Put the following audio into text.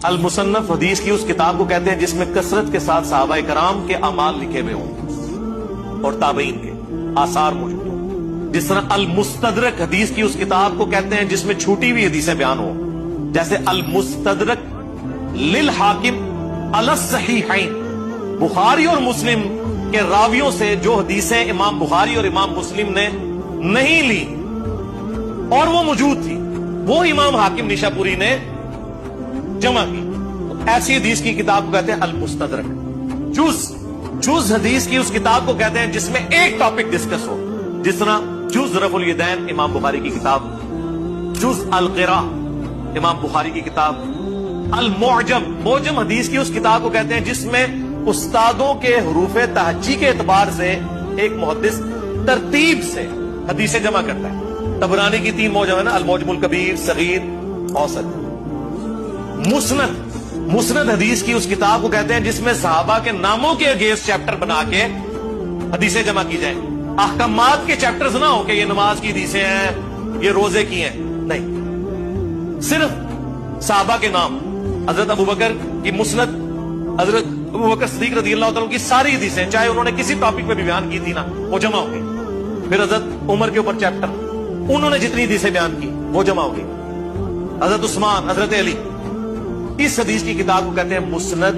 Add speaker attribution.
Speaker 1: المصنف حدیث کی اس کتاب کو کہتے ہیں جس میں کثرت کے ساتھ صحابہ کرام کے اعمال لکھے ہوئے ہوں اور تابعین کے آثار موجود ہوں. جس طرح المستدرک حدیث کی اس کتاب کو کہتے ہیں جس میں چھوٹی ہوئی حدیثیں بیان ہوں، جیسے المستدرک للحاکم علی الصحیحین، بخاری اور مسلم کے راویوں سے جو حدیثیں امام بخاری اور امام مسلم نے نہیں لی اور وہ موجود تھی، وہ امام حاکم نیشاپوری نے جمع کی. ایسی حدیث کی کتاب کو کہتے ہیں المستدرک. جز حدیث کی اس کتاب کو کہتے ہیں جس میں ایک ٹاپک ڈسکس ہو، جس طرح جز رفع الیدین امام بخاری کی کتاب، جز القراء امام بخاری کی کتاب. معجم حدیث کی اس کتاب کو کہتے ہیں جس میں استادوں کے حروف تہجی کے اعتبار سے ایک محدث ترتیب سے حدیثیں جمع کرتا ہے. طبرانی کی 3 معجم ہے نا، المعجم الکبیر، صغیر، اوسط. مسند حدیث کی اس کتاب کو کہتے ہیں جس میں صحابہ کے ناموں کے اگینسٹ چیپٹر بنا کے حدیثیں جمع کی جائیں. احکامات کے چیپٹرز نہ ہو کہ یہ نماز کی حدیثیں ہیں، یہ روزے کی ہیں، نہیں، صرف صحابہ کے نام. حضرت ابوبکر کی مسند، حضرت ابوبکر صدیق رضی اللہ تعالیٰ کی ساری حدیثیں چاہے انہوں نے کسی ٹاپک پہ بھی بیان کی تھی نا، وہ جمع ہو گئی. پھر حضرت عمر کے اوپر چیپٹر، انہوں نے جتنی حدیثیں بیان کی وہ جمع ہو گئی. حضرت عثمان، حضرت علی. اس حدیث کی کتاب کو کہتے ہیں مسند